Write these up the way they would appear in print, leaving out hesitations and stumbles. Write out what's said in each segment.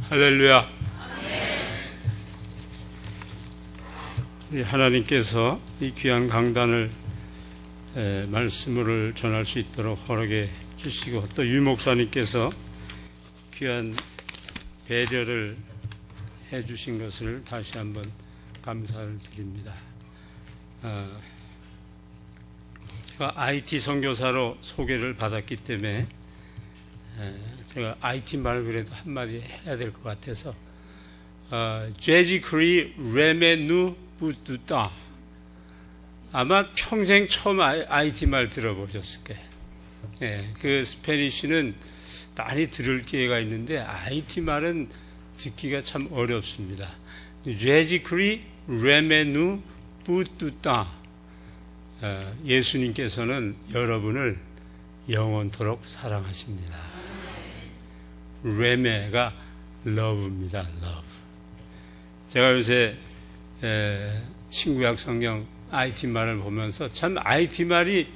할렐루야. 우리 하나님께서 이 귀한 강단을 말씀을 전할 수 있도록 허락해 주시고, 또 유 목사님께서 귀한 배려를 해 주신 것을 다시 한번 감사를 드립니다. 제가 IT 선교사로 소개를 받았기 때문에 제가 IT 말을 그래도 한마디 해야 될 것 같아서 제지크리 레메누 부뚜따, 아마 평생 처음 IT 말 들어보셨을 거예요. 그 스페니쉬는 많이 들을 기회가 있는데 IT 말은 듣기가 참 어렵습니다. 제지크리 레메누 부뚜따, 예수님께서는 여러분을 영원토록 사랑하십니다. 레메가 love입니다. love. 제가 요새 신구약 성경 IT 말을 보면서 참 IT 말이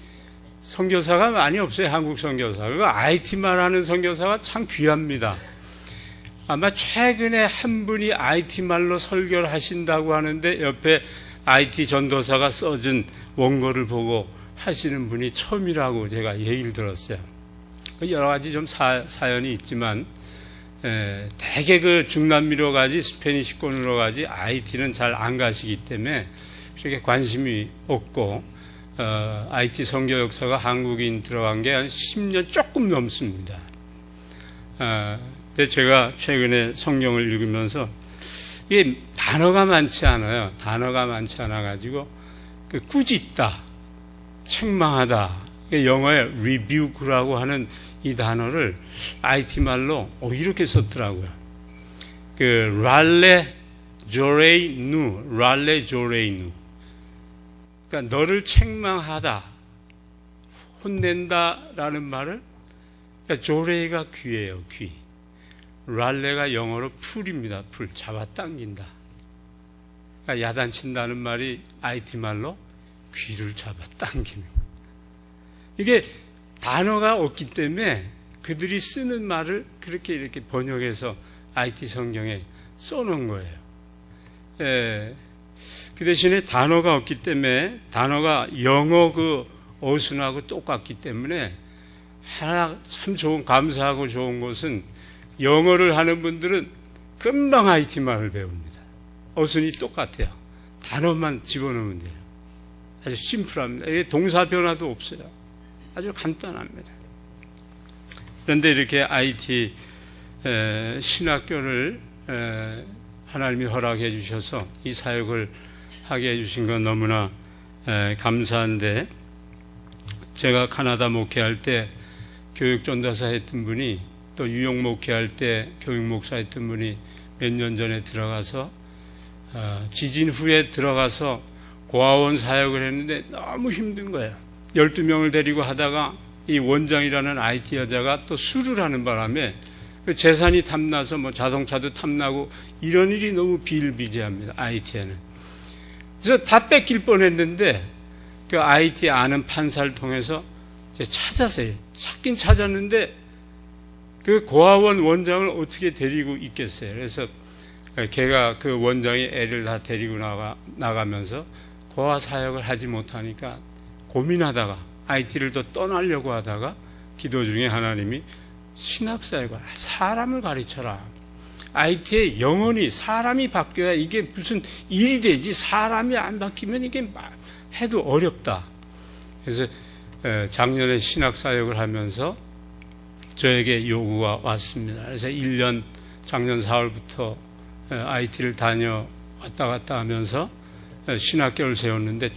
선교사가 많이 없어요. 한국 선교사. 그 IT 말하는 선교사가 참 귀합니다. 아마 최근에 한 분이 IT 말로 설교를 하신다고 하는데 옆에 IT 전도사가 써준 원고를 보고 하시는 분이 처음이라고 제가 얘기를 들었어요. 여러 가지 좀 사연이 있지만 대개 그 중남미로 가지 스페니시권으로 가지 IT는 잘 안 가시기 때문에 그렇게 관심이 없고, IT 선교 역사가 한국인 들어간 게 한 10년 조금 넘습니다. 근데 제가 최근에 성경을 읽으면서 이게 단어가 많지 않아요. 단어가 많지 않아 가지고 그 꾸짖다, 책망하다, 영어에 rebuke라고 하는 이 단어를 IT 말로 이렇게 썼더라고요. 그 랄레 조레이누, 그러니까 너를 책망하다, 혼낸다라는 말을, 그러니까 조레이가 귀예요, 귀. 랄레가 영어로 풀입니다. 풀, 잡아당긴다. 그러니까 야단친다는 말이 IT 말로 귀를 잡아당기는. 이게 단어가 없기 때문에 그들이 쓰는 말을 그렇게 이렇게 번역해서 IT 성경에 써놓은 거예요. 그 대신에 단어가 없기 때문에, 단어가 영어 그 어순하고 똑같기 때문에 하나 참 좋은, 감사하고 좋은 것은 영어를 하는 분들은 금방 IT 말을 배웁니다. 어순이 똑같아요. 단어만 집어넣으면 돼요. 아주 심플합니다. 이게 동사 변화도 없어요. 아주 간단합니다. 그런데 이렇게 IT 신학교를 하나님이 허락해 주셔서 이 사역을 하게 해주신 건 너무나 감사한데, 제가 카나다 목회할 때 교육전도사 했던 분이, 또 뉴욕 목회할 때 교육목사 했던 분이 몇 년 전에 들어가서 지진 후에 들어가서 고아원 사역을 했는데 너무 힘든 거예요. 12명을 데리고 하다가 이 원장이라는 IT 여자가 또 술을 하는 바람에 재산이 탐나서 뭐 자동차도 탐나고 이런 일이 너무 비일비재합니다. IT에는. 그래서 다 뺏길 뻔했는데 그 IT 아는 판사를 통해서 찾았어요. 찾긴 찾았는데 그 고아원 원장을 어떻게 데리고 있겠어요. 그래서 걔가 그 원장이 애를 다 데리고 나가면서 고아 사역을 하지 못하니까 고민하다가 IT를 더 떠나려고 하다가 기도 중에 하나님이 신학사역을, 사람을 가르쳐라. IT에 영혼이, 사람이 바뀌어야 이게 무슨 일이 되지, 사람이 안 바뀌면 이게 해도 어렵다. 그래서 작년에 신학사역을 하면서 저에게 요구가 왔습니다. 그래서 1년, 작년 4월부터 IT를 왔다 갔다 하면서 신학교를 세웠는데,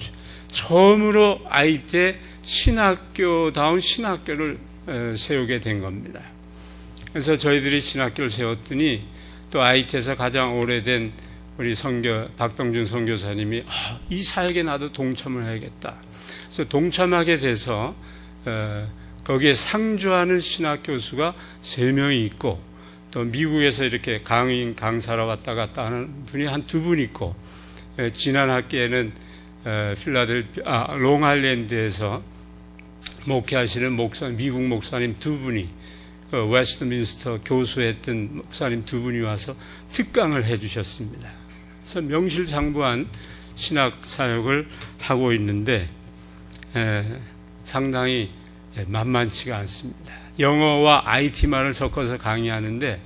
처음으로 IT에 신학교다운 신학교를 세우게 된 겁니다. 그래서 저희들이 신학교를 세웠더니 또 IT에서 가장 오래된 우리 박병준 선교사님이 이 사역에 나도 동참을 해야겠다. 그래서 동참하게 돼서 거기에 상주하는 신학교수가 3명이 있고, 또 미국에서 이렇게 강사로 왔다 갔다 하는 분이 한 2분 있고, 지난 학기에는 롱아일랜드에서 목회하시는 미국 목사님 2분이 웨스트민스터 교수했던 목사님 두 분이 와서 특강을 해주셨습니다. 그래서 명실상부한 신학 사역을 하고 있는데 상당히 만만치가 않습니다. 영어와 IT만을 섞어서 강의하는데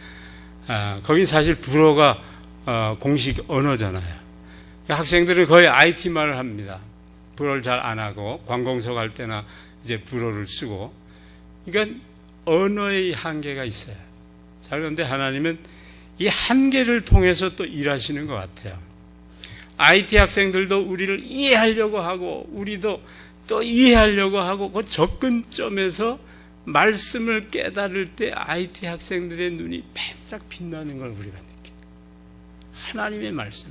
거기 사실 불어가 공식 언어잖아요. 학생들은 거의 IT만을 합니다. 불어를 잘 안 하고 관공서 갈 때나 이제 불어를 쓰고, 그러니까 언어의 한계가 있어요. 자, 그런데 하나님은 이 한계를 통해서 또 일하시는 것 같아요. IT 학생들도 우리를 이해하려고 하고 우리도 또 이해하려고 하고 그 접근점에서 말씀을 깨달을 때 IT 학생들의 눈이 반짝 빛나는 걸 우리가 느껴요. 하나님의 말씀.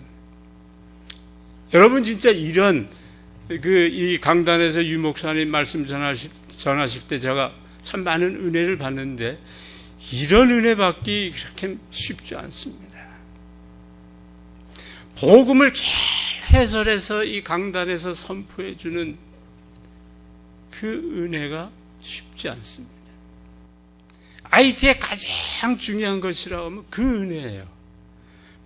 여러분 진짜 이런 이 강단에서 유 목사님 말씀 전하실 때 제가 참 많은 은혜를 받는데 이런 은혜 받기 그렇게 쉽지 않습니다. 복음을 잘 해설해서 이 강단에서 선포해 주는 그 은혜가 쉽지 않습니다. IT의 가장 중요한 것이라고 하면 그 은혜예요.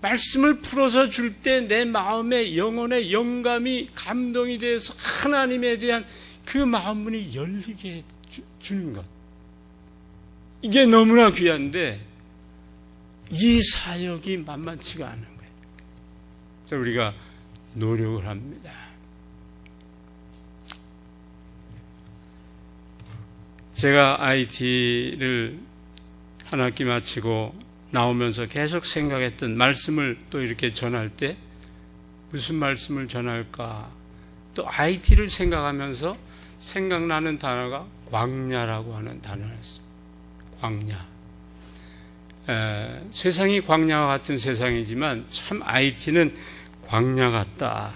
말씀을 풀어서 줄 때 내 마음의 영혼의 영감이 감동이 되어서 하나님에 대한 그 마음문이 열리게 주는 것. 이게 너무나 귀한데 이 사역이 만만치가 않은 거예요. 그래서 우리가 노력을 합니다. 제가 IT를 한 학기 마치고 나오면서 계속 생각했던 말씀을 또 이렇게 전할 때 무슨 말씀을 전할까? 또 IT를 생각하면서 생각나는 단어가 광야라고 하는 단어였습니다. 광야. 세상이 광야와 같은 세상이지만 참 IT는 광야 같다.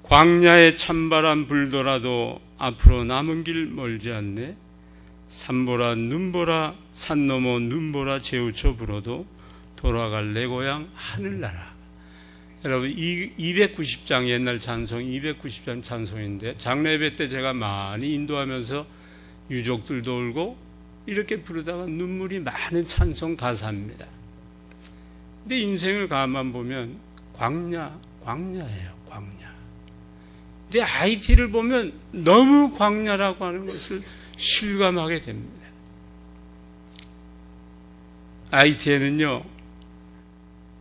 광야에 찬바람 불더라도 앞으로 남은 길 멀지 않네. 산보라 눈보라 산 넘어 눈보라 재우쳐 불어도 돌아갈 내 고향 하늘나라. 여러분 290장 옛날 찬송 290장 찬송인데 장례배 때 제가 많이 인도하면서 유족들도 울고 이렇게 부르다가 눈물이 많은 찬송 가사입니다. 근데 인생을 가만 보면 광야예요. 광야. 근데 IT를 보면 너무 광야라고 하는 것을 실감하게 됩니다. IT에는요,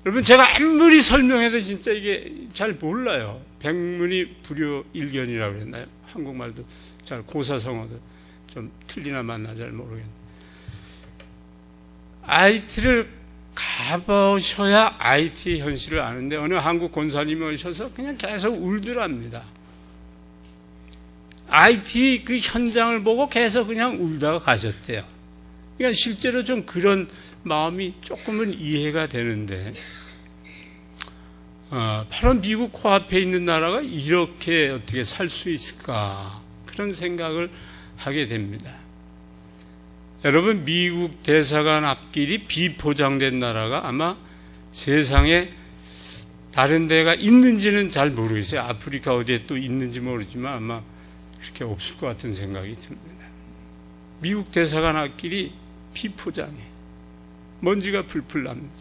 여러분 제가 아무리 설명해도 진짜 이게 잘 몰라요. 백문이 불여일견이라고 했나요? 한국말도 잘 고사성어도 좀 틀리나 맞나 잘 모르겠는데 IT를 가보셔야 IT 현실을 아는데 어느 한국 권사님이 오셔서 그냥 계속 울더랍니다. IT 그 현장을 보고 계속 그냥 울다가 가셨대요. 그러니까 실제로 좀 그런 마음이 조금은 이해가 되는데 바로 미국 코앞에 있는 나라가 이렇게 어떻게 살 수 있을까 그런 생각을 하게 됩니다. 여러분 미국 대사관 앞길이 비포장된 나라가 아마 세상에 다른 데가 있는지는 잘 모르겠어요. 아프리카 어디에 또 있는지 모르지만 아마 그렇게 없을 것 같은 생각이 듭니다. 미국 대사관 앞길이 비포장해. 먼지가 풀풀 납니다.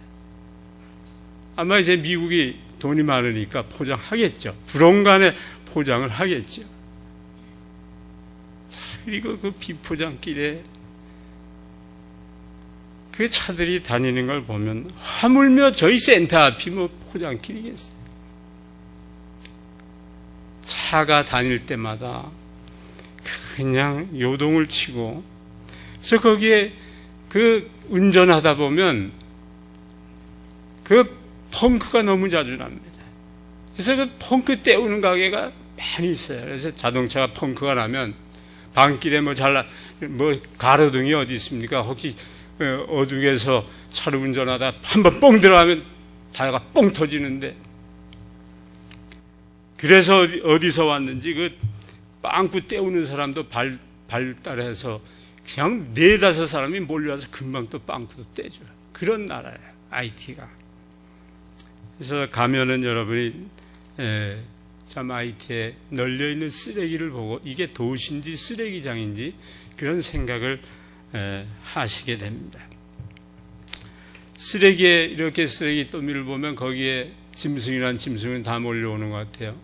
아마 이제 미국이 돈이 많으니까 포장하겠죠. 불온간에 포장을 하겠죠. 그리고 그 비포장길에 그 차들이 다니는 걸 보면 하물며 저희 센터 앞이 뭐 포장길이겠어요. 차가 다닐 때마다 그냥 요동을 치고, 그래서 거기에 그 운전하다 보면 그 펑크가 너무 자주 납니다. 그래서 그 펑크 때우는 가게가 많이 있어요. 그래서 자동차가 펑크가 나면 반길에 뭐 가로등이 어디 있습니까? 혹시 어둑에서 차를 운전하다 한번 뻥 들어가면 다가 뻥 터지는데, 그래서 어디서 왔는지 그 빵꾸 때우는 사람도 발달해서 그냥 4-5 사람이 몰려와서 금방 또 빵꾸도 떼줘요. 그런 나라예요, IT가. 그래서 가면은 여러분이 참 IT에 널려있는 쓰레기를 보고 이게 도시인지 쓰레기장인지 그런 생각을 하시게 됩니다. 쓰레기에 이렇게 쓰레기 더미를 보면 거기에 짐승이란 짐승은 다 몰려오는 것 같아요.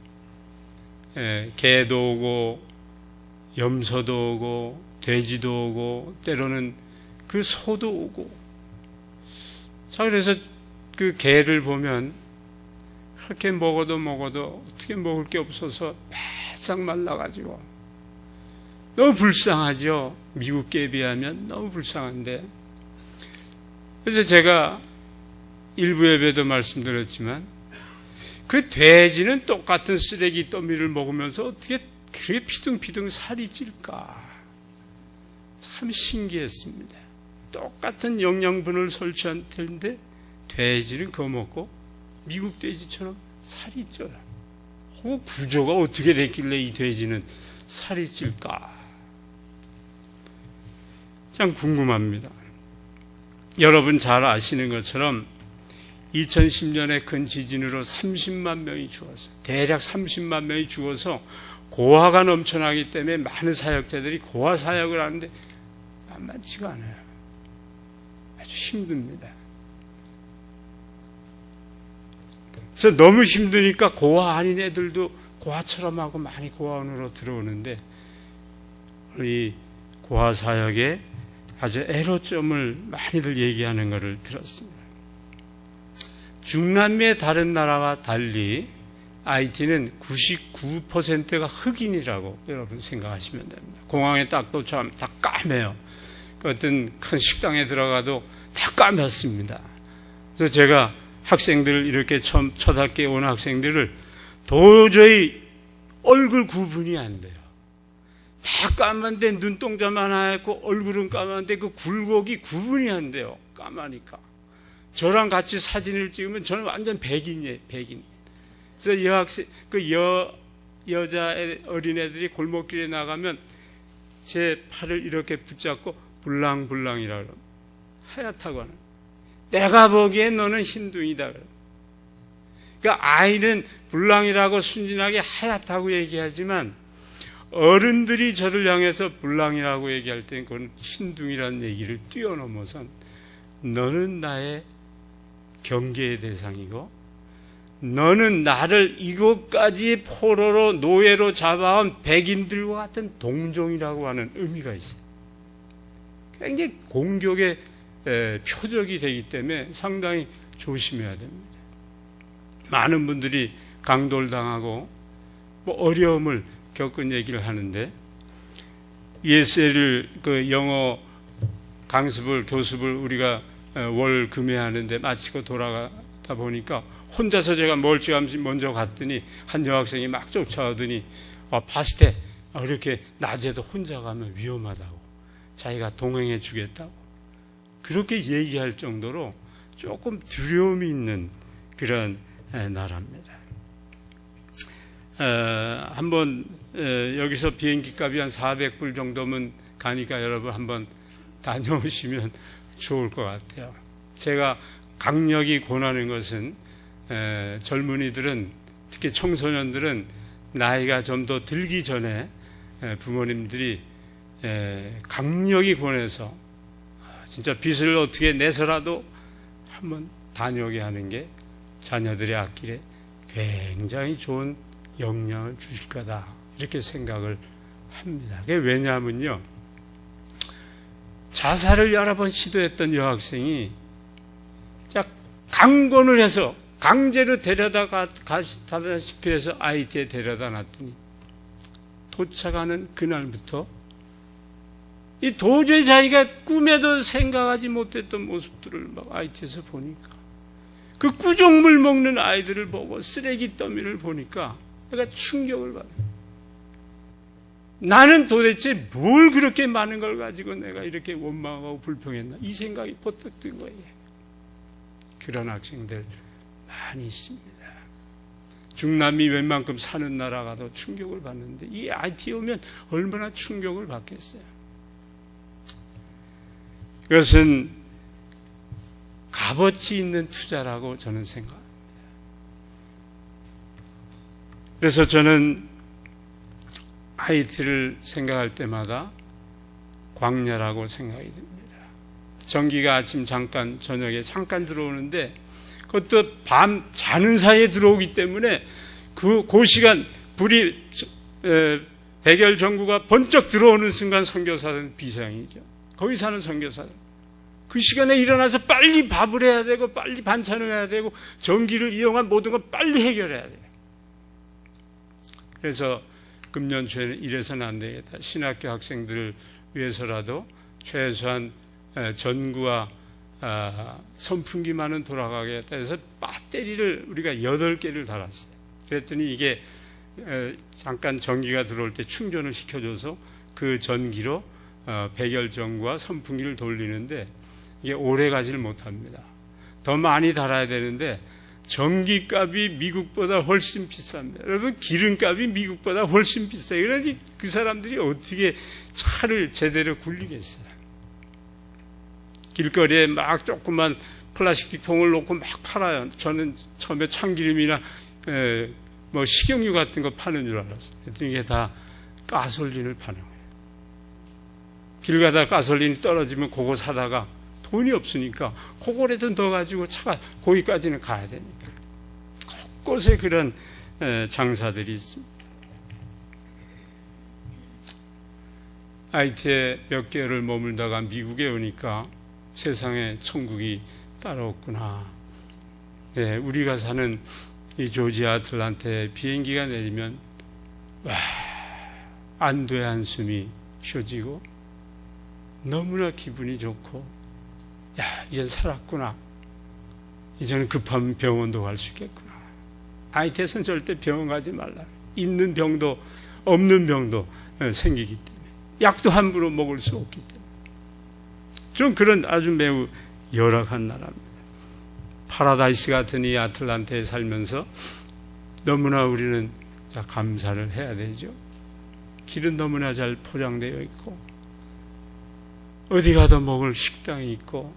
개도 오고 염소도 오고 돼지도 오고 때로는 그 소도 오고. 자, 그래서 그 개를 보면 그렇게 먹어도 어떻게 먹을 게 없어서 바싹 말라가지고 너무 불쌍하죠. 미국 개에 비하면 너무 불쌍한데. 그래서 제가 일부 예배도 말씀드렸지만 그 돼지는 똑같은 쓰레기 더미를 먹으면서 어떻게 그렇게 피둥피둥 살이 찔까? 참 신기했습니다. 똑같은 영양분을 섭취한 텐데 돼지는 그거 먹고 미국 돼지처럼 살이 쪄요. 그 구조가 어떻게 됐길래 이 돼지는 살이 찔까? 참 궁금합니다. 여러분 잘 아시는 것처럼 2010년에 큰 지진으로 30만 명이 죽었어요. 대략 30만 명이 죽어서 고아가 넘쳐나기 때문에 많은 사역자들이 고아 사역을 하는데 만만치가 않아요. 아주 힘듭니다. 그래서 너무 힘드니까 고아 아닌 애들도 고아처럼 하고 많이 고아원으로 들어오는데 이 고아 사역에 아주 애로점을 많이들 얘기하는 것을 들었습니다. 중남미의 다른 나라와 달리 IT는 99%가 흑인이라고 여러분 생각하시면 됩니다. 공항에 딱 도착하면 다 까매요. 어떤 큰 식당에 들어가도 다 까맣습니다. 그래서 제가 학생들을 이렇게 처음 첫 학기에 온 학생들을 도저히 얼굴 구분이 안 돼요. 다 까만데 눈동자만 하얗고 얼굴은 까만데 그 굴곡이 구분이 안 돼요. 까마니까. 저랑 같이 사진을 찍으면 저는 완전 백인이에요. 백인. 그래서 여자 어린애들이 골목길에 나가면 제 팔을 이렇게 붙잡고 불랑불랑이라고 그래요. 하얗다고 하는. 내가 보기엔 너는 흰둥이다. 그러니까 아이는 불랑이라고 순진하게 하얗다고 얘기하지만 어른들이 저를 향해서 불랑이라고 얘기할 때는 그건 흰둥이라는 얘기를 뛰어넘어선 너는 나의 경계의 대상이고 너는 나를 이곳까지 포로로 노예로 잡아온 백인들과 같은 동종이라고 하는 의미가 있어요. 굉장히 공격의 표적이 되기 때문에 상당히 조심해야 됩니다. 많은 분들이 강돌당하고 어려움을 겪은 얘기를 하는데 ESL 그 영어 강습을 교습을 우리가 월 금에 하는데 마치고 돌아가다 보니까 혼자서 제가 멀찌감치 먼저 갔더니 한 여학생이 막 쫓아오더니 봤을 때 이렇게 낮에도 혼자 가면 위험하다고 자기가 동행해 주겠다고 그렇게 얘기할 정도로 조금 두려움이 있는 그런 나라입니다. 한번 여기서 비행기 값이 한 400불 정도면 가니까 여러분 한번 다녀오시면 좋을 것 같아요. 제가 강력히 권하는 것은 젊은이들은 특히 청소년들은 나이가 좀 더 들기 전에 부모님들이 강력히 권해서 진짜 빚을 어떻게 내서라도 한번 다녀오게 하는 게 자녀들의 앞길에 굉장히 좋은 영향을 주실 거다 이렇게 생각을 합니다. 그게 왜냐하면요 자살을 여러 번 시도했던 여학생이 강권을 해서 강제로 가다시피 해서 IT에 데려다 놨더니 도착하는 그날부터 이 도저히 자기가 꿈에도 생각하지 못했던 모습들을 막 IT에서 보니까 그 구정물 먹는 아이들을 보고 쓰레기 더미를 보니까 내가 충격을 받아요. 나는 도대체 뭘 그렇게 많은 걸 가지고 내가 이렇게 원망하고 불평했나 이 생각이 버뜩 든 거예요. 그런 학생들 많이 있습니다. 중남미 웬만큼 사는 나라가도 충격을 받는데 이 IT에 오면 얼마나 충격을 받겠어요. 그것은 값어치 있는 투자라고 저는 생각합니다. 그래서 저는 IT를 생각할 때마다 광야라고 생각이 듭니다. 전기가 아침 잠깐, 저녁에 잠깐 들어오는데 그것도 밤 자는 사이에 들어오기 때문에 그 시간 불이 백열 전구가 번쩍 들어오는 순간 선교사는 비상이죠. 거기 사는 선교사는 그 시간에 일어나서 빨리 밥을 해야 되고 빨리 반찬을 해야 되고 전기를 이용한 모든 걸 빨리 해결해야 돼요. 그래서 금년 초에는 이래서는 안 되겠다. 신학교 학생들을 위해서라도 최소한 전구와 선풍기만은 돌아가겠다 해서 배터리를 우리가 8개를 달았어요. 그랬더니 이게 잠깐 전기가 들어올 때 충전을 시켜줘서 그 전기로 백열전구와 선풍기를 돌리는데 이게 오래 가지를 못합니다. 더 많이 달아야 되는데 전기값이 미국보다 훨씬 비쌉니다. 여러분, 기름값이 미국보다 훨씬 비싸요. 그러니 그 사람들이 어떻게 차를 제대로 굴리겠어요? 길거리에 막 조그만 플라스틱 통을 놓고 막 팔아요. 저는 처음에 참기름이나 뭐 식용유 같은 거 파는 줄 알았어요. 그랬더니 이게 다 가솔린을 파는 거예요. 길 가다 가솔린이 떨어지면 그거 사다가 돈이 없으니까 그거라도 더 가지고 차가 거기까지는 가야 되니까 곳곳에 그런 장사들이 있습니다. IT에 몇 개월을 머물다가 미국에 오니까 세상에 천국이 따로 없구나. 네, 우리가 사는 이 조지아 아틀란타에 비행기가 내리면 안도의 한숨이 쉬어지고 너무나 기분이 좋고, 야, 이젠 살았구나. 이제는 급하면 병원도 갈 수 있겠구나. IT에서는 절대 병원 가지 말라. 있는 병도 없는 병도 생기기 때문에 약도 함부로 먹을 수 없기 때문에 좀 그런 아주 매우 열악한 나라입니다. 파라다이스 같은 이 아틀란타에 살면서 너무나 우리는 감사를 해야 되죠. 길은 너무나 잘 포장되어 있고 어디 가도 먹을 식당이 있고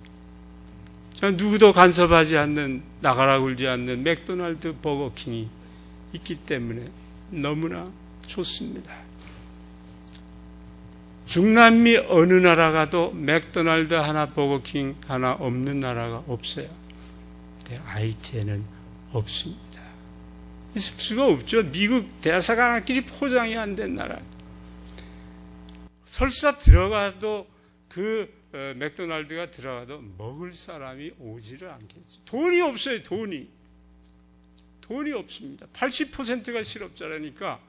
누구도 간섭하지 않는, 나가라 굴지 않는 맥도날드, 버거킹이 있기 때문에 너무나 좋습니다. 중남미 어느 나라 가도 맥도날드 하나, 버거킹 하나 없는 나라가 없어요. 근데 IT에는 없습니다. 있을 수가 없죠. 미국 대사관끼리 포장이 안 된 나라. 설사 들어가도 맥도날드가 들어가도 먹을 사람이 오지를 않겠죠. 돈이 없어요. 돈이 없습니다. 80%가 실업자라니까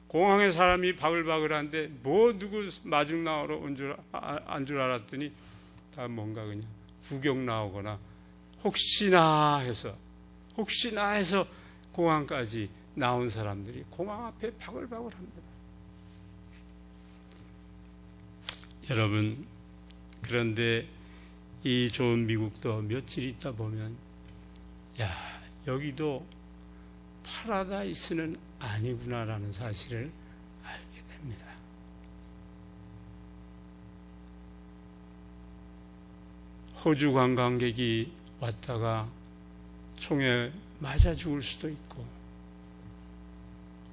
공항에 사람이 바글바글한데 뭐 누구 마중 나오러 온 줄 알았더니 다 뭔가 그냥 구경 나오거나 혹시나 해서 공항까지 나온 사람들이 공항 앞에 바글바글합니다. 여러분, 그런데 이 좋은 미국도 며칠 있다 보면 여기도 파라다이스는 아니구나라는 사실을 알게 됩니다. 호주 관광객이 왔다가 총에 맞아 죽을 수도 있고,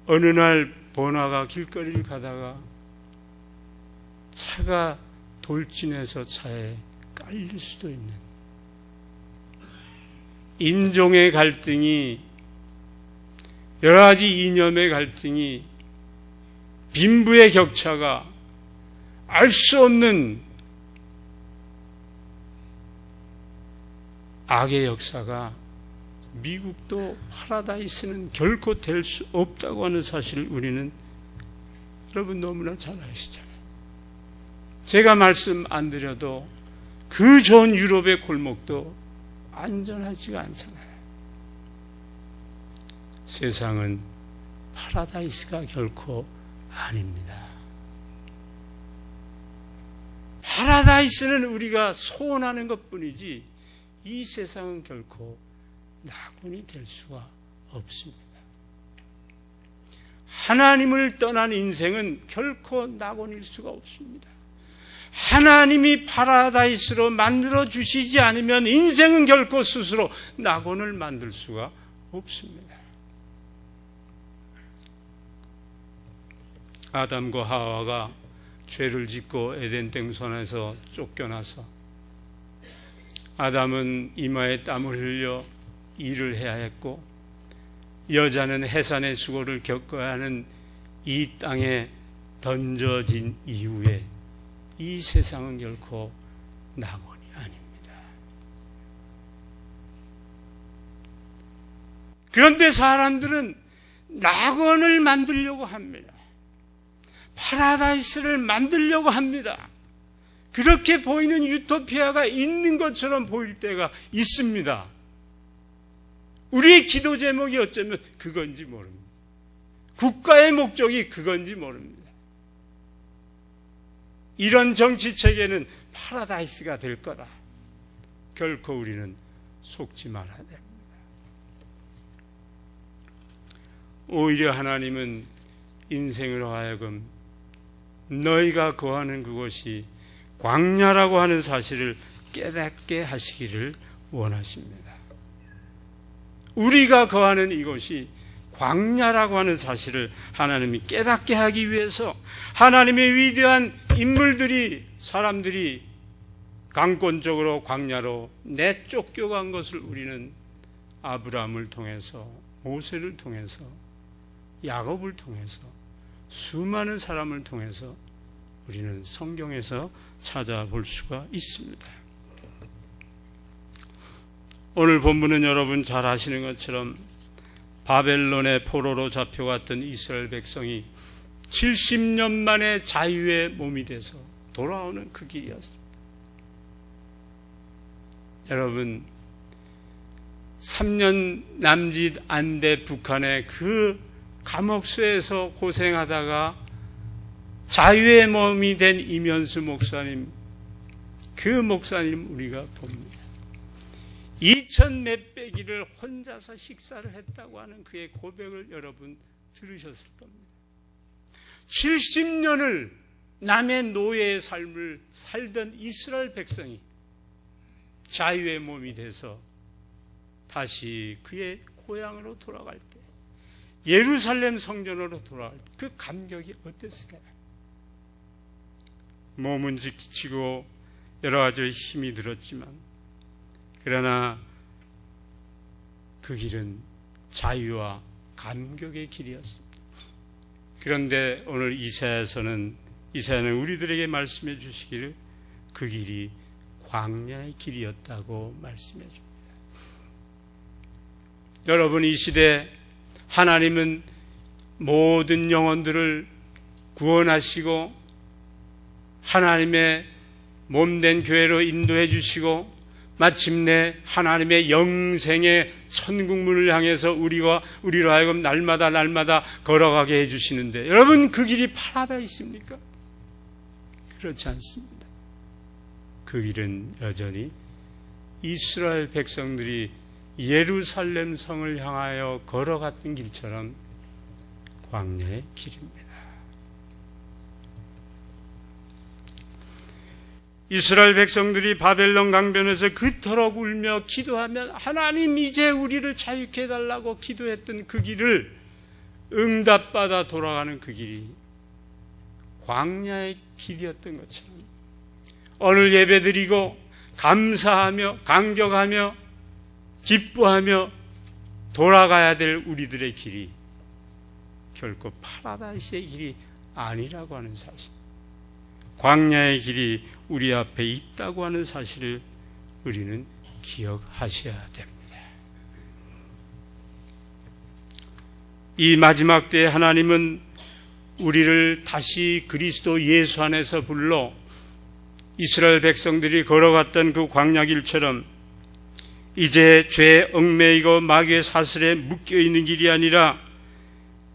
어느 날 번화가 길거리를 가다가 차가 돌진해서 차에 깔릴 수도 있는, 인종의 갈등이, 여러 가지 이념의 갈등이, 빈부의 격차가, 알 수 없는 악의 역사가 미국도 파라다이스는 결코 될 수 없다고 하는 사실을 우리는 여러분 너무나 잘 아시잖아요. 제가 말씀 안 드려도 그 좋은 유럽의 골목도 안전하지가 않잖아요. 세상은 파라다이스가 결코 아닙니다. 파라다이스는 우리가 소원하는 것뿐이지 이 세상은 결코 낙원이 될 수가 없습니다. 하나님을 떠난 인생은 결코 낙원일 수가 없습니다. 하나님이 파라다이스로 만들어 주시지 않으면 인생은 결코 스스로 낙원을 만들 수가 없습니다. 아담과 하와가 죄를 짓고 에덴 땡손에서 쫓겨나서 아담은 이마에 땀을 흘려 일을 해야 했고 여자는 해산의 수고를 겪어야 하는 이 땅에 던져진 이후에 이 세상은 결코 낙원이 아닙니다. 그런데 사람들은 낙원을 만들려고 합니다. 파라다이스를 만들려고 합니다. 그렇게 보이는 유토피아가 있는 것처럼 보일 때가 있습니다. 우리의 기도 제목이 어쩌면 그건지 모릅니다. 국가의 목적이 그건지 모릅니다. 이런 정치 체계는 파라다이스가 될 거다. 결코 우리는 속지 말아야 됩니다. 오히려 하나님은 인생으로 하여금 너희가 거하는 그곳이 광야라고 하는 사실을 깨닫게 하시기를 원하십니다. 우리가 거하는 이곳이 광야라고 하는 사실을 하나님이 깨닫게 하기 위해서 하나님의 위대한 인물들이, 사람들이 강권적으로 광야로 내쫓겨간 것을 우리는 아브라함을 통해서, 모세를 통해서, 야곱을 통해서, 수많은 사람을 통해서 우리는 성경에서 찾아볼 수가 있습니다. 오늘 본문은 여러분 잘 아시는 것처럼 바벨론의 포로로 잡혀갔던 이스라엘 백성이 70년 만에 자유의 몸이 돼서 돌아오는 그 길이었습니다. 여러분, 3년 남짓 안 돼 북한의 그 감옥소에서 고생하다가 자유의 몸이 된 이면수 목사님, 그 목사님 우리가 봅니다. 2천 몇백일을 혼자서 식사를 했다고 하는 그의 고백을 여러분 들으셨을 겁니다. 70년을 남의 노예의 삶을 살던 이스라엘 백성이 자유의 몸이 돼서 다시 그의 고향으로 돌아갈 때, 예루살렘 성전으로 돌아갈 때 그 감격이 어땠을까요? 몸은 지치고 여러 가지 힘이 들었지만, 그러나 그 길은 자유와 감격의 길이었습니다. 그런데 오늘 이사야는 우리들에게 말씀해 주시기를 그 길이 광야의 길이었다고 말씀해 줍니다. 여러분, 이 시대 하나님은 모든 영혼들을 구원하시고 하나님의 몸된 교회로 인도해 주시고 마침내 하나님의 영생의 천국문을 향해서 우리로 하여금 날마다 걸어가게 해주시는데, 여러분 그 길이 파라다이스입니까? 그렇지 않습니다. 그 길은 여전히 이스라엘 백성들이 예루살렘 성을 향하여 걸어갔던 길처럼 광야의 길입니다. 이스라엘 백성들이 바벨론 강변에서 그토록 울며 기도하면 하나님 이제 우리를 자유케 해달라고 기도했던 그 길을 응답받아 돌아가는 그 길이 광야의 길이었던 것처럼 오늘 예배드리고 감사하며 감격하며 기뻐하며 돌아가야 될 우리들의 길이 결코 파라다이스의 길이 아니라고 하는 사실, 광야의 길이 우리 앞에 있다고 하는 사실을 우리는 기억하셔야 됩니다. 이 마지막 때에 하나님은 우리를 다시 그리스도 예수 안에서 불러 이스라엘 백성들이 걸어갔던 그 광야길처럼 이제 죄에 얽매이고 마귀의 사슬에 묶여있는 길이 아니라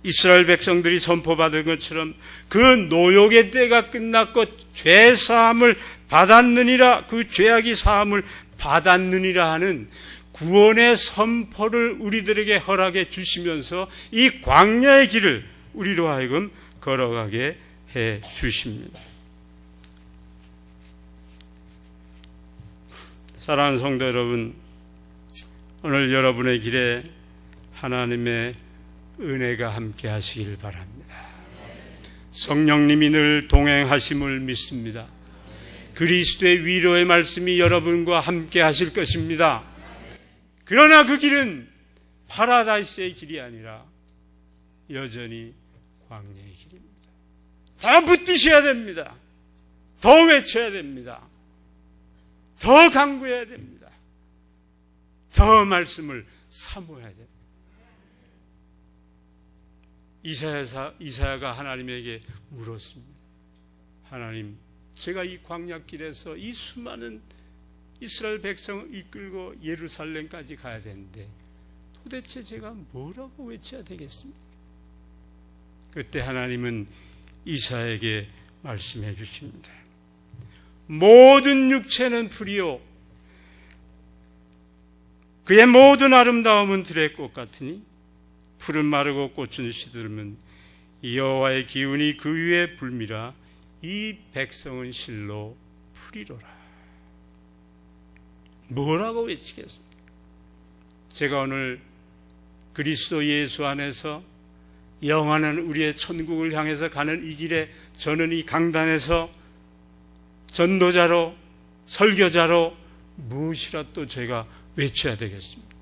이스라엘 백성들이 선포받은 것처럼 그 노역의 때가 끝났고 죄 사함을 받았느니라, 그 죄악이 사함을 받았느니라 하는 구원의 선포를 우리들에게 허락해 주시면서 이 광야의 길을 우리로 하여금 걸어가게 해 주십니다. 사랑하는 성도 여러분, 오늘 여러분의 길에 하나님의 은혜가 함께 하시길 바랍니다. 성령님이 늘 동행하심을 믿습니다. 그리스도의 위로의 말씀이 여러분과 함께 하실 것입니다. 그러나 그 길은 파라다이스의 길이 아니라 여전히 광야의 길입니다. 더 붙드셔야 됩니다. 더 외쳐야 됩니다. 더 간구해야 됩니다. 더 말씀을 사모해야 됩니다. 이사야가 하나님에게 물었습니다. 하나님, 제가 이 광야길에서 이 수많은 이스라엘 백성을 이끌고 예루살렘까지 가야 되는데 도대체 제가 뭐라고 외쳐야 되겠습니까? 그때 하나님은 이사야에게 말씀해 주십니다. 모든 육체는 풀이요 그의 모든 아름다움은 들의 꽃 같으니 풀은 마르고 꽃은 시들면 여호와의 기운이 그 위에 불미라. 이 백성은 실로 풀이로라. 뭐라고 외치겠습니까? 제가 오늘 그리스도 예수 안에서 영원한 우리의 천국을 향해서 가는 이 길에 저는 이 강단에서 전도자로 설교자로 무엇이라도 제가 외쳐야 되겠습니다.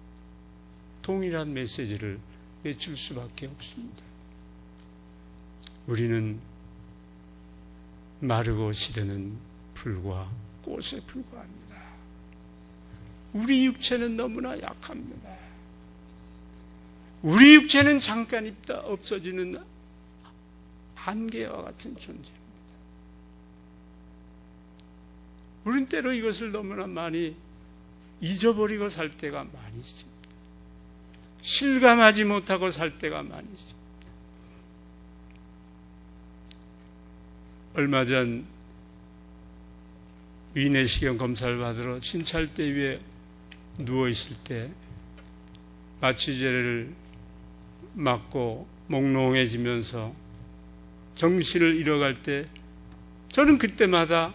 동일한 메시지를 외칠 수밖에 없습니다. 우리는 마르고 시드는 풀과 꽃에 불과합니다. 우리 육체는 너무나 약합니다. 우리 육체는 잠깐 있다 없어지는 안개와 같은 존재입니다. 우린 때로 이것을 너무나 많이 잊어버리고 살 때가 많이 있습니다. 실감하지 못하고 살 때가 많이 있습니다. 얼마 전 위내시경 검사를 받으러 신찰대 위에 누워있을 때 마취제를 맞고 몽롱해지면서 정신을 잃어갈 때 저는 그때마다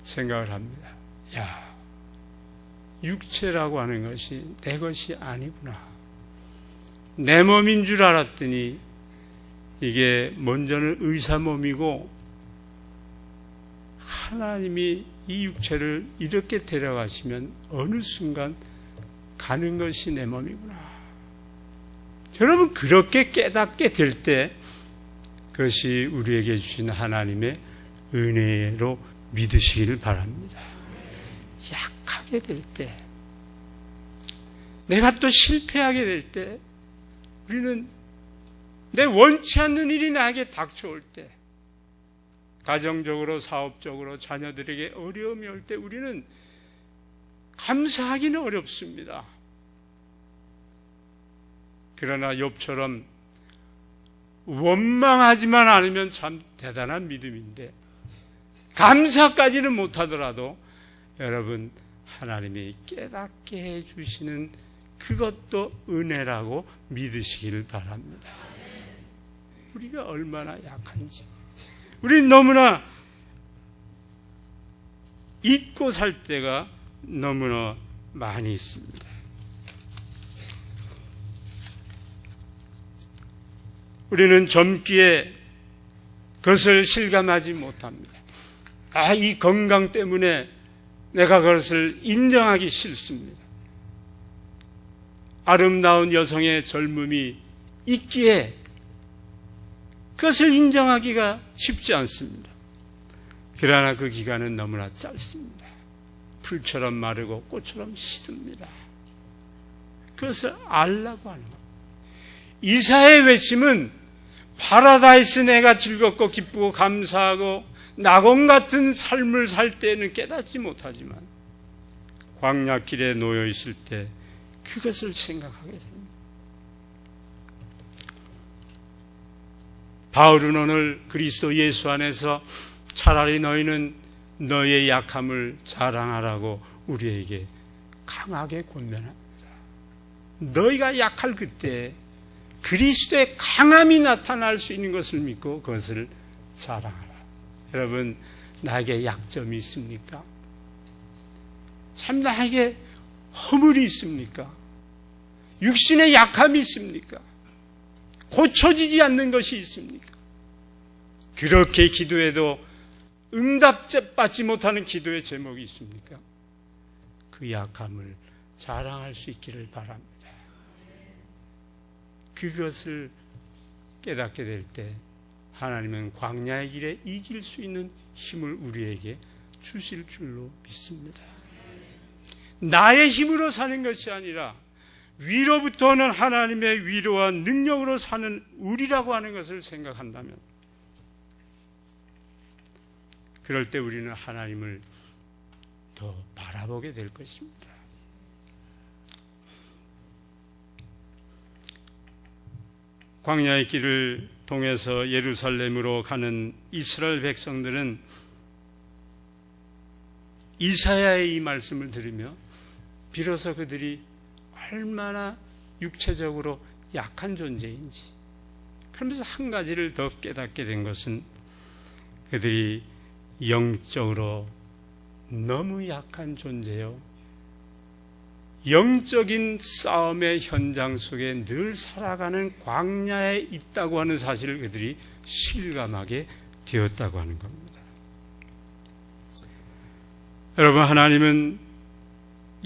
생각을 합니다. 야, 육체라고 하는 것이 내 것이 아니구나. 내 몸인 줄 알았더니 이게 먼저는 의사 몸이고 하나님이 이 육체를 이렇게 데려가시면 어느 순간 가는 것이 내 몸이구나. 여러분, 그렇게 깨닫게 될 때 그것이 우리에게 주신 하나님의 은혜로 믿으시기를 바랍니다. 약하게 될 때, 내가 또 실패하게 될 때, 우리는 내 원치 않는 일이 나에게 닥쳐올 때, 가정적으로 사업적으로 자녀들에게 어려움이 올 때 우리는 감사하기는 어렵습니다. 그러나 욥처럼 원망하지만 않으면 참 대단한 믿음인데 감사까지는 못하더라도 여러분, 하나님이 깨닫게 해주시는 그것도 은혜라고 믿으시기를 바랍니다. 우리가 얼마나 약한지, 우리는 너무나 잊고 살 때가 너무나 많이 있습니다. 우리는 젊기에 그것을 실감하지 못합니다. 이 건강 때문에 내가 그것을 인정하기 싫습니다. 아름다운 여성의 젊음이 있기에 그것을 인정하기가 쉽지 않습니다. 그러나 그 기간은 너무나 짧습니다. 풀처럼 마르고 꽃처럼 시듭니다. 그것을 알라고 하는 겁니다. 이사야의 외침은 파라다이스 내가 즐겁고 기쁘고 감사하고 낙원 같은 삶을 살 때는 깨닫지 못하지만 광야길에 놓여 있을 때 그것을 생각하게 됩니다. 바울은 오늘 그리스도 예수 안에서 차라리 너희는 너의 약함을 자랑하라고 우리에게 강하게 권면합니다. 너희가 약할 그때 그리스도의 강함이 나타날 수 있는 것을 믿고 그것을 자랑하라. 여러분, 나에게 약점이 있습니까? 참 나에게 허물이 있습니까? 육신의 약함이 있습니까? 고쳐지지 않는 것이 있습니까? 그렇게 기도해도 응답받지 못하는 기도의 제목이 있습니까? 그 약함을 자랑할 수 있기를 바랍니다. 그것을 깨닫게 될 때 하나님은 광야의 길에 이길 수 있는 힘을 우리에게 주실 줄로 믿습니다. 나의 힘으로 사는 것이 아니라 위로부터 오는 하나님의 위로와 능력으로 사는 우리라고 하는 것을 생각한다면, 그럴 때 우리는 하나님을 더 바라보게 될 것입니다. 광야의 길을 통해서 예루살렘으로 가는 이스라엘 백성들은 이사야의 이 말씀을 들으며 비로소 그들이 얼마나 육체적으로 약한 존재인지, 그러면서 한 가지를 더 깨닫게 된 것은 그들이 영적으로 너무 약한 존재요, 영적인 싸움의 현장 속에 늘 살아가는 광야에 있다고 하는 사실을 그들이 실감하게 되었다고 하는 겁니다. 여러분, 하나님은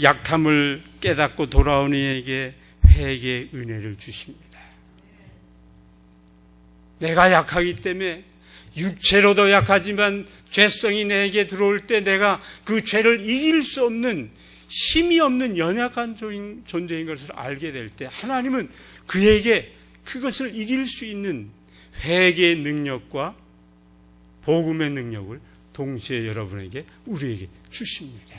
약함을 깨닫고 돌아온 이에게 회개의 은혜를 주십니다. 내가 약하기 때문에, 육체로도 약하지만 죄성이 내게 들어올 때 내가 그 죄를 이길 수 없는, 힘이 없는 연약한 존재인 것을 알게 될 때 하나님은 그에게 그것을 이길 수 있는 회개의 능력과 복음의 능력을 동시에 여러분에게, 우리에게 주십니다.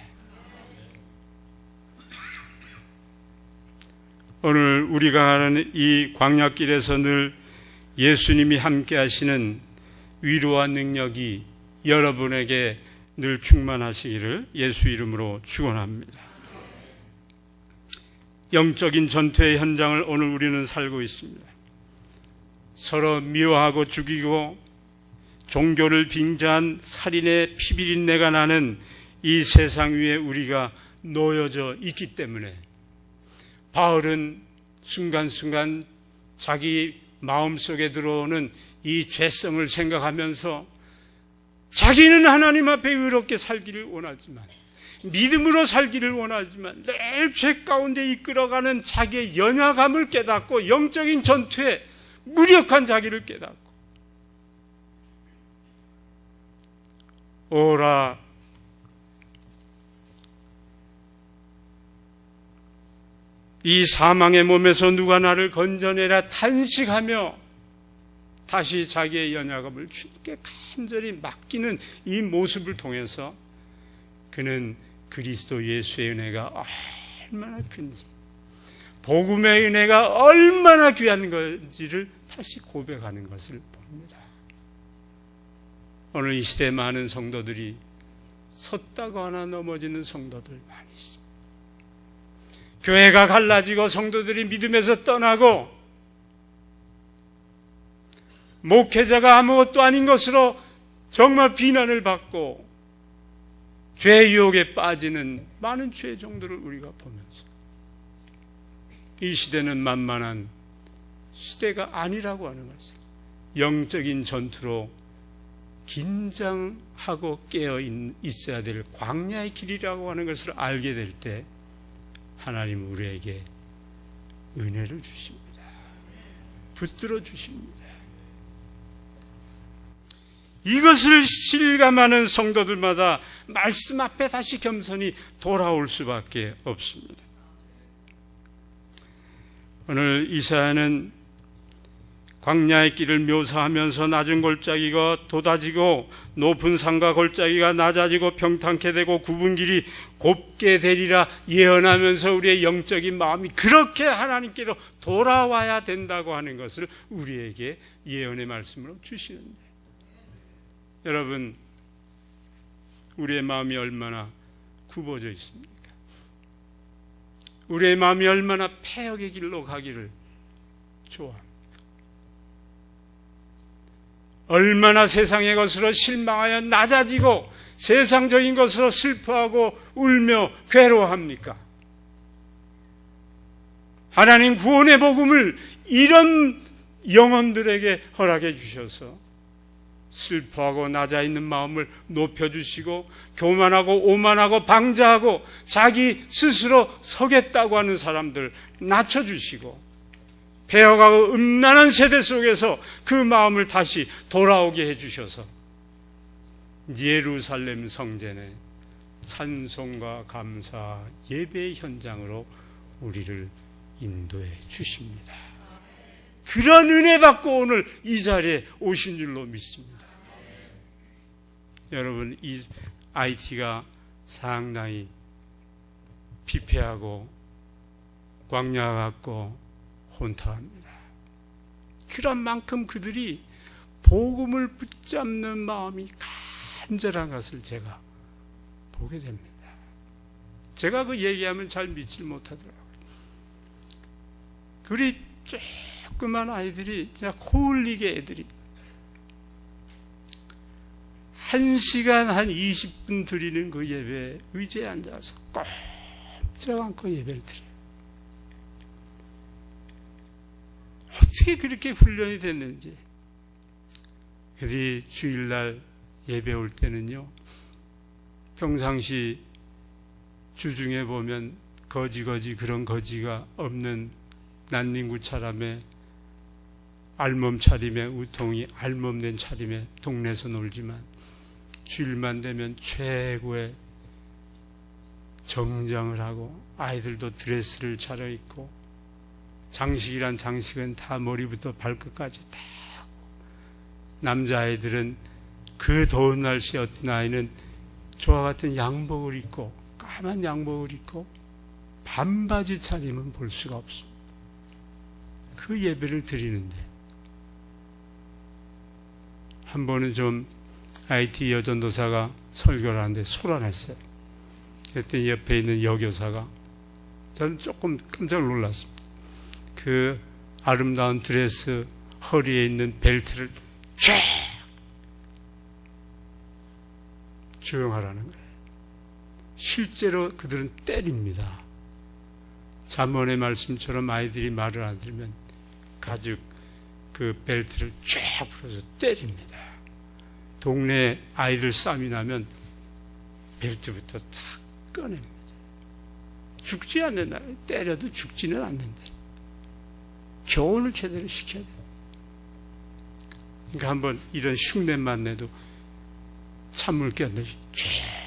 오늘 우리가 가는 이 광야길에서 늘 예수님이 함께 하시는 위로와 능력이 여러분에게 늘 충만하시기를 예수 이름으로 축원합니다. 영적인 전투의 현장을 오늘 우리는 살고 있습니다. 서로 미워하고 죽이고 종교를 빙자한 살인의 피비린내가 나는 이 세상 위에 우리가 놓여져 있기 때문에 바울은 순간순간 자기 마음속에 들어오는 이 죄성을 생각하면서 자기는 하나님 앞에 의롭게 살기를 원하지만, 믿음으로 살기를 원하지만 늘 죄 가운데 이끌어가는 자기의 연약함을 깨닫고 영적인 전투에 무력한 자기를 깨닫고, 오라 이 사망의 몸에서 누가 나를 건져내라 탄식하며 다시 자기의 연약함을 주님께 간절히 맡기는 이 모습을 통해서 그는 그리스도 예수의 은혜가 얼마나 큰지, 복음의 은혜가 얼마나 귀한 건지를 다시 고백하는 것을 봅니다. 오늘 이 시대에 많은 성도들이 섰다고 하나 넘어지는 성도들 많이 있습니다. 교회가 갈라지고 성도들이 믿음에서 떠나고 목회자가 아무것도 아닌 것으로 정말 비난을 받고 죄 유혹에 빠지는 많은 죄 정도를 우리가 보면서 이 시대는 만만한 시대가 아니라고 하는 것을, 영적인 전투로 긴장하고 깨어 있어야 될 광야의 길이라고 하는 것을 알게 될 때 하나님 우리에게 은혜를 주십니다. 붙들어 주십니다. 이것을 실감하는 성도들마다 말씀 앞에 다시 겸손히 돌아올 수밖에 없습니다. 오늘 이사야는 광야의 길을 묘사하면서 낮은 골짜기가 돋아지고 높은 산과 골짜기가 낮아지고 평탄케 되고 굽은 길이 곱게 되리라 예언하면서 우리의 영적인 마음이 그렇게 하나님께로 돌아와야 된다고 하는 것을 우리에게 예언의 말씀으로 주시는데, 여러분, 우리의 마음이 얼마나 굽어져 있습니까? 우리의 마음이 얼마나 폐역의 길로 가기를 좋아합니까? 얼마나 세상의 것으로 실망하여 낮아지고 세상적인 것으로 슬퍼하고 울며 괴로워합니까? 하나님 구원의 복음을 이런 영혼들에게 허락해 주셔서 슬퍼하고 낮아 있는 마음을 높여주시고 교만하고 오만하고 방자하고 자기 스스로 서겠다고 하는 사람들 낮춰주시고 배어가고 음란한 세대 속에서 그 마음을 다시 돌아오게 해주셔서 예루살렘 성전에 찬송과 감사 예배의 현장으로 우리를 인도해 주십니다. 그런 은혜 받고 오늘 이 자리에 오신 줄로 믿습니다. 여러분, 이 IT가 상당히 피폐하고 광야 같고 혼탁합니다. 그런 만큼 그들이 복음을 붙잡는 마음이 간절한 것을 제가 보게 됩니다. 제가 그 얘기하면 잘 믿질 못하더라고요. 그리 조그만 아이들이 진짜 코 흘리게 애들이 1시간 한 20분 드리는 그 예배에 의자에 앉아서 꼼짝 않고 예배를 드려요. 어떻게 그렇게 훈련이 됐는지. 그들이 주일날 예배 올 때는요, 평상시 주중에 보면 거지 그런 거지가 없는 난닝구 차림에 알몸 차림에 우통이 알몸된 차림에 동네에서 놀지만 주일만 되면 최고의 정장을 하고 아이들도 드레스를 차려입고 장식이란 장식은 다 머리부터 발끝까지 다 하고 남자아이들은 그 더운 날씨에 어떤 아이는 저와 같은 양복을 입고 까만 양복을 입고 반바지 차림은 볼 수가 없습니다. 그 예배를 드리는데 한 번은 좀 IT 여전도사가 설교를 하는데 소란했어요. 그랬더니 옆에 있는 여교사가 저는 조금 깜짝 놀랐습니다. 그 아름다운 드레스 허리에 있는 벨트를 쫙 조용하라는 거예요. 실제로 그들은 때립니다. 잠언의 말씀처럼 아이들이 말을 안 들으면 가죽 그 벨트를 쫙 풀어서 때립니다. 동네 아이들 싸움이 나면 벨트부터 다 꺼냅니다. 죽지 않는다. 때려도 죽지는 않는다. 교훈을 제대로 시켜야 돼요. 그러니까 한번 이런 흉내만 내도 찬물 껴안듯이 쫙.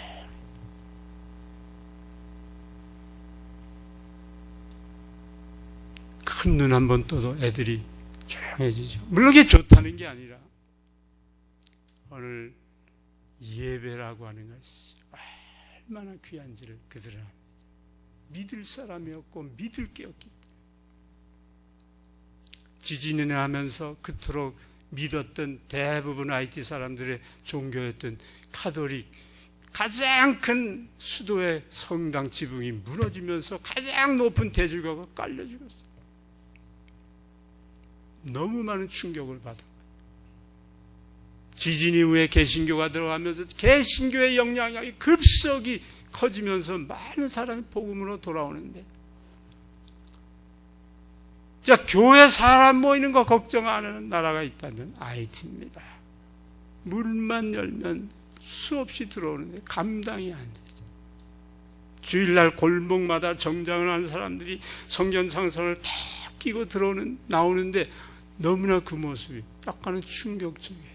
큰 눈 한번 떠도 애들이 조용해지죠. 물론 그게 좋다는 게 아니라 오늘 예배라고 하는 것이 얼마나 귀한지를 그들은 압니다. 믿을 사람이 없고 믿을 게 없기 때문에 지진을 하면서 그토록 믿었던 대부분 IT 사람들의 종교였던 카톨릭 가장 큰 수도의 성당 지붕이 무너지면서 가장 높은 대주교가 깔려 죽었어요. 너무 많은 충격을 받은 거예요. 지진 이후에 개신교가 들어가면서 개신교의 영향력이 급속히 커지면서 많은 사람이 복음으로 돌아오는데 자, 교회 사람 모이는 거 걱정 안 하는 나라가 있다면 IT입니다. 문만 열면 수없이 들어오는데 감당이 안 되죠. 주일날 골목마다 정장을 하는 사람들이 성경 상선을 다 끼고 나오는데 너무나 그 모습이 약간은 충격적이에요.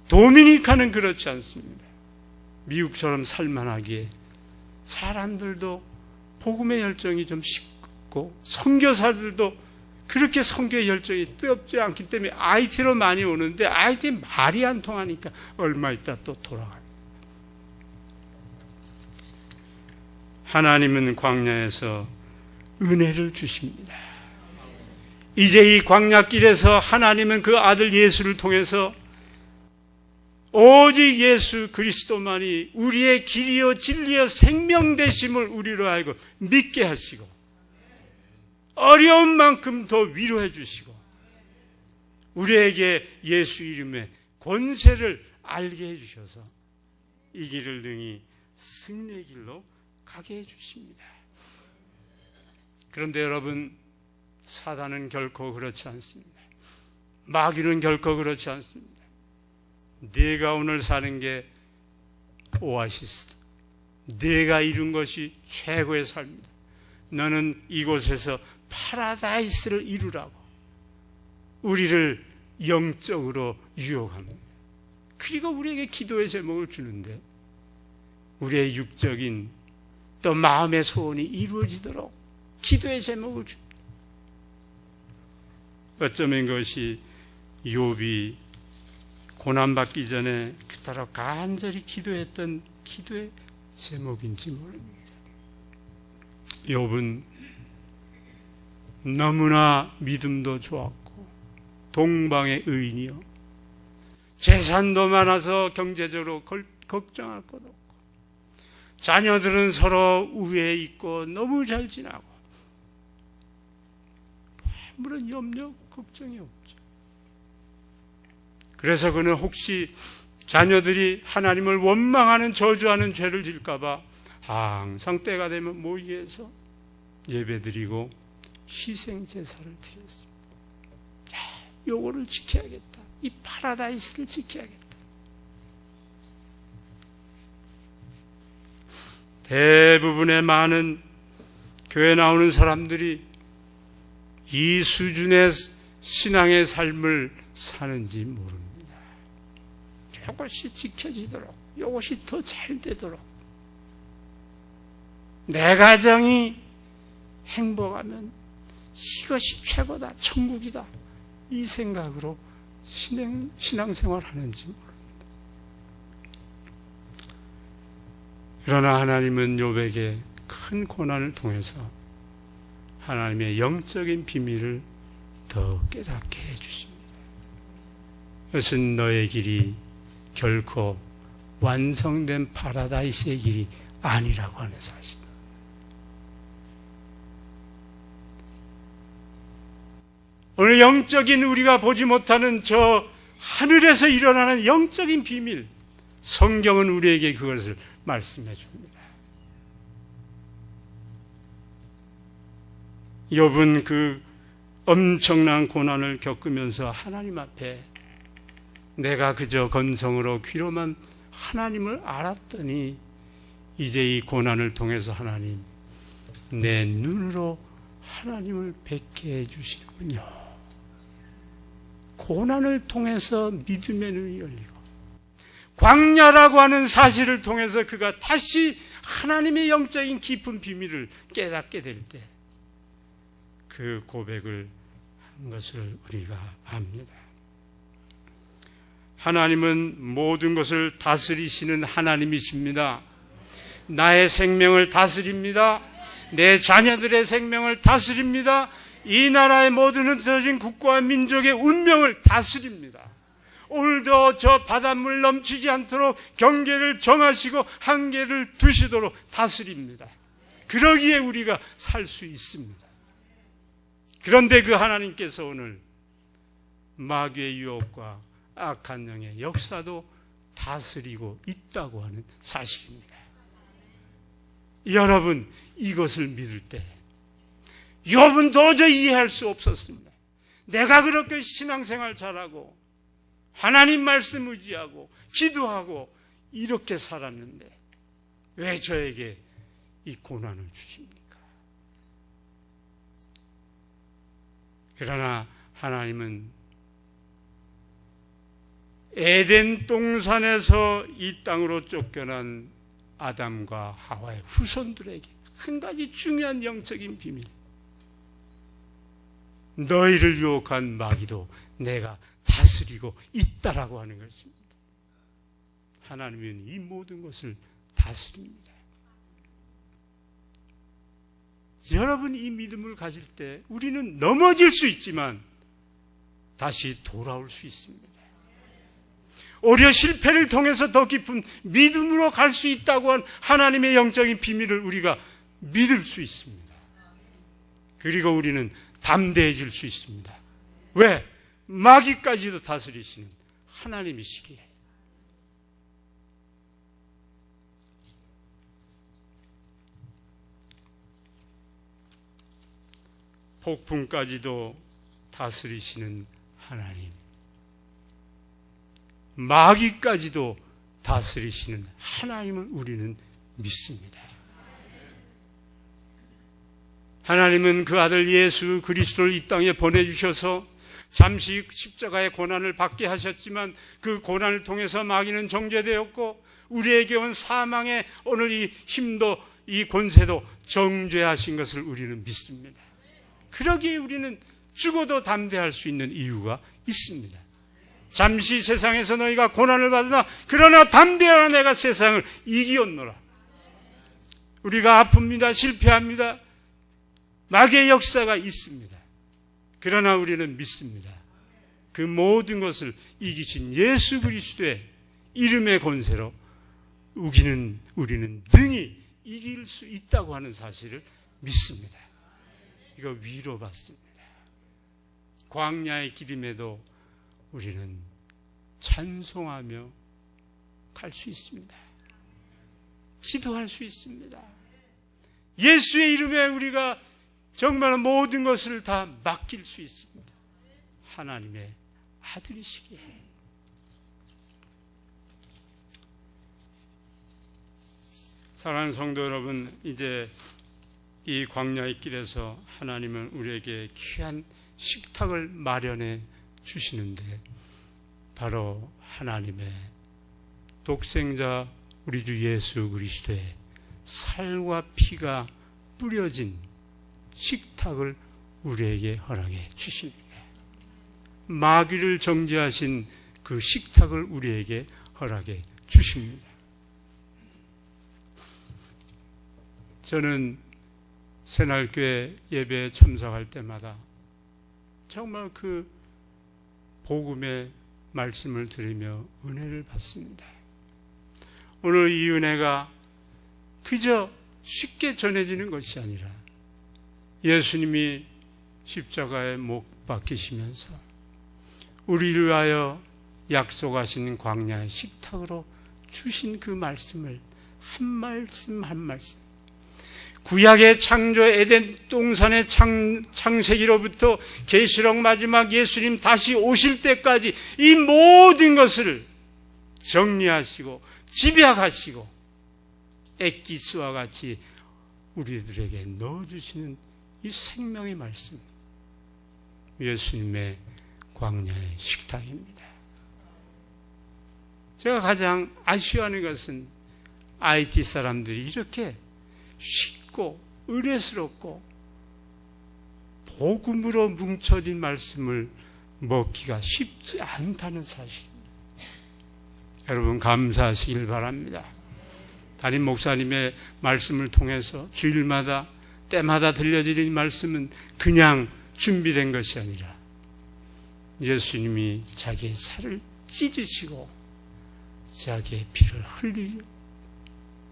도미니카는 그렇지 않습니다. 미국처럼 살만하기에 사람들도 복음의 열정이 좀 식고 선교사들도 그렇게 선교의 열정이 뜨겁지 않기 때문에 IT로 많이 오는데 IT 말이 안 통하니까 얼마 있다 또 돌아갑니다. 하나님은 광야에서 은혜를 주십니다. 이제 이 광야길에서 하나님은 그 아들 예수를 통해서 오직 예수 그리스도만이 우리의 길이요 진리요 생명 되심을 우리로 하여금 믿게 하시고 어려운 만큼 더 위로해 주시고 우리에게 예수 이름의 권세를 알게 해 주셔서 이 길을 능히 승리의 길로 가게 해 주십니다. 그런데 여러분, 사단은 결코 그렇지 않습니다. 마귀는 결코 그렇지 않습니다. 네가 오늘 사는 게 오아시스다. 네가 이룬 것이 최고의 삶이다. 너는 이곳에서 파라다이스를 이루라고 우리를 영적으로 유혹합니다. 그리고 우리에게 기도의 제목을 주는데 우리의 육적인 또 마음의 소원이 이루어지도록 기도의 제목을 줍니다. 어쩌면 그것이 욥이 고난받기 전에 그토록 간절히 기도했던 기도의 제목인지 모릅니다. 욥은 너무나 믿음도 좋았고 동방의 의인이요 재산도 많아서 경제적으로 걱정할 것 없고 자녀들은 서로 우애에 있고 너무 잘 지나고 아무런 염려 걱정이 없죠. 그래서 그는 혹시 자녀들이 하나님을 원망하는 저주하는 죄를 질까 봐 항상 때가 되면 모이에서 예배드리고 희생제사를 드렸습니다. 요거를 지켜야겠다. 이 파라다이스를 지켜야겠다. 대부분의 많은 교회 나오는 사람들이 이 수준의 신앙의 삶을 사는지 모릅니다. 이것이 지켜지도록, 이것이 더 잘 되도록, 내 가정이 행복하면 이것이 최고다, 천국이다, 이 생각으로 신앙생활 하는지 모릅니다. 그러나 하나님은 욥에게 큰 고난을 통해서 하나님의 영적인 비밀을 더 깨닫게 해주십니다. 그것은 너의 길이 결코 완성된 파라다이스의 길이 아니라고 하는 사실입니다. 오늘 영적인 우리가 보지 못하는 저 하늘에서 일어나는 영적인 비밀, 성경은 우리에게 그것을 말씀해 줍니다. 욥은 그 엄청난 고난을 겪으면서 하나님 앞에 내가 그저 건성으로 귀로만 하나님을 알았더니 이제 이 고난을 통해서 하나님 내 눈으로 하나님을 뵙게 해주시는군요. 고난을 통해서 믿음의 눈이 열리고 광야라고 하는 사실을 통해서 그가 다시 하나님의 영적인 깊은 비밀을 깨닫게 될 때 그 고백을 한 것을 우리가 압니다. 하나님은 모든 것을 다스리시는 하나님이십니다. 나의 생명을 다스립니다. 내 자녀들의 생명을 다스립니다. 이 나라의 모든 흩어진 국가와 민족의 운명을 다스립니다. 오늘도 저 바닷물 넘치지 않도록 경계를 정하시고 한계를 두시도록 다스립니다. 그러기에 우리가 살 수 있습니다. 그런데 그 하나님께서 오늘 마귀의 유혹과 악한 영의 역사도 다스리고 있다고 하는 사실입니다. 여러분, 이것을 믿을 때 욥은 도저히 이해할 수 없었습니다. 내가 그렇게 신앙생활 잘하고 하나님 말씀 의지하고 기도하고 이렇게 살았는데 왜 저에게 이 고난을 주십니까? 그러나 하나님은 에덴 동산에서 이 땅으로 쫓겨난 아담과 하와의 후손들에게 한 가지 중요한 영적인 비밀, 너희를 유혹한 마귀도 내가 다스리고 있다라고 하는 것입니다. 하나님은 이 모든 것을 다스립니다. 여러분, 이 믿음을 가질 때 우리는 넘어질 수 있지만 다시 돌아올 수 있습니다. 오히려 실패를 통해서 더 깊은 믿음으로 갈 수 있다고 한 하나님의 영적인 비밀을 우리가 믿을 수 있습니다. 그리고 우리는 담대해질 수 있습니다. 왜? 마귀까지도 다스리시는 하나님이시기에. 폭풍까지도 다스리시는 하나님, 마귀까지도 다스리시는 하나님을 우리는 믿습니다. 하나님은 그 아들 예수 그리스도를 이 땅에 보내주셔서 잠시 십자가의 고난을 받게 하셨지만 그 고난을 통해서 마귀는 정죄되었고 우리에게 온 사망의 오늘 이 힘도 이 권세도 정죄하신 것을 우리는 믿습니다. 그러기에 우리는 죽어도 담대할 수 있는 이유가 있습니다. 잠시 세상에서 너희가 고난을 받으나 그러나 담대하라, 내가 세상을 이기었노라. 우리가 아픕니다. 실패합니다. 마귀의 역사가 있습니다. 그러나 우리는 믿습니다. 그 모든 것을 이기신 예수 그리스도의 이름의 권세로 우리는 능히 이길 수 있다고 하는 사실을 믿습니다. 이거 위로받습니다. 광야의 기림에도 우리는 찬송하며 갈 수 있습니다. 기도할 수 있습니다. 예수의 이름에 우리가 정말 모든 것을 다 맡길 수 있습니다. 하나님의 아들이시기에. 사랑하는 성도 여러분, 이제 이 광야의 길에서 하나님은 우리에게 귀한 식탁을 마련해 주시는데 바로 하나님의 독생자 우리 주 예수 그리스도의 살과 피가 뿌려진 식탁을 우리에게 허락해 주십니다. 마귀를 정죄하신 그 식탁을 우리에게 허락해 주십니다. 저는 새날교회 예배에 참석할 때마다 정말 그 복음의 말씀을 들으며 은혜를 받습니다. 오늘 이 은혜가 그저 쉽게 전해지는 것이 아니라 예수님이 십자가에 못 박히시면서 우리를 위하여 약속하신 광야의 식탁으로 주신 그 말씀을 한 말씀 한 말씀, 구약의 창조 에덴 동산의 창세기로부터 계시록 마지막 예수님 다시 오실 때까지 이 모든 것을 정리하시고 집약하시고 엑기스와 같이 우리들에게 넣어주시는 이 생명의 말씀, 예수님의 광야의 식탁입니다. 제가 가장 아쉬워하는 것은 IT 사람들이 이렇게 쉽고 은혜스럽고 복음으로 뭉쳐진 말씀을 먹기가 쉽지 않다는 사실입니다. 여러분 감사하시길 바랍니다. 담임 목사님의 말씀을 통해서 주일마다 때마다 들려드린 말씀은 그냥 준비된 것이 아니라 예수님이 자기의 살을 찢으시고 자기의 피를 흘리려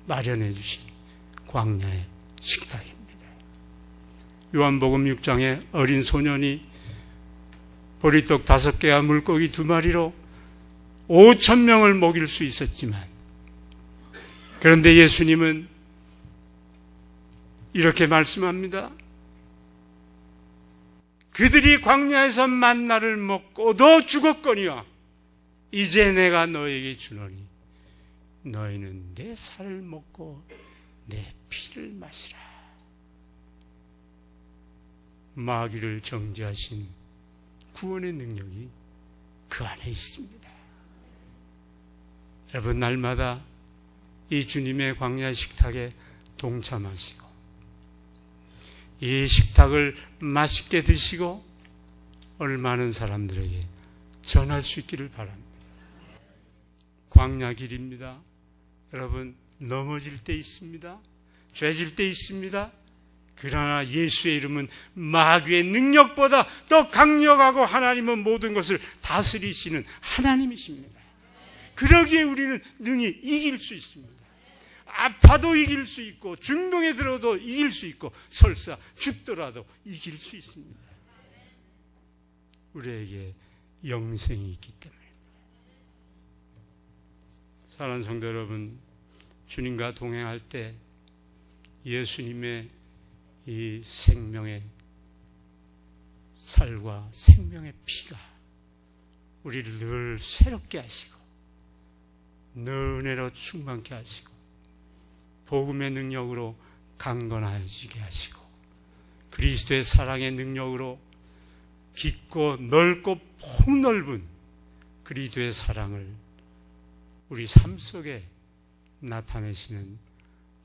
마련해 주신 광야의 식탁입니다. 요한복음 6장에 어린 소년이 보리떡 5개와 물고기 2마리로 5,000명을 먹일 수 있었지만, 그런데 예수님은 이렇게 말씀합니다. 그들이 광야에서 만나를 먹고도 죽었거니와 이제 내가 너에게 주노니 너희는 내 살을 먹고 내 피를 마시라. 마귀를 정죄하신 구원의 능력이 그 안에 있습니다. 여러분 날마다 이 주님의 광야 식탁에 동참하시고 이 식탁을 맛있게 드시고 얼마나 사람들에게 전할 수 있기를 바랍니다. 광야 길입니다. 여러분 넘어질 때 있습니다. 죄질 때 있습니다. 그러나 예수의 이름은 마귀의 능력보다 더 강력하고 하나님은 모든 것을 다스리시는 하나님이십니다. 그러기에 우리는 능히 이길 수 있습니다. 아파도 이길 수 있고 중동에 들어도 이길 수 있고 설사 죽더라도 이길 수 있습니다. 우리에게 영생이 있기 때문입니다. 사랑하는 성도 여러분, 주님과 동행할 때 예수님의 이 생명의 살과 생명의 피가 우리를 늘 새롭게 하시고 늘 은혜로 충만케 하시고 복음의 능력으로 강건해지게 하시고 그리스도의 사랑의 능력으로 깊고 넓고 폭넓은 그리스도의 사랑을 우리 삶 속에 나타내시는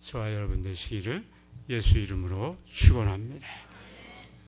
저와 여러분 되시기를 예수 이름으로 축원합니다.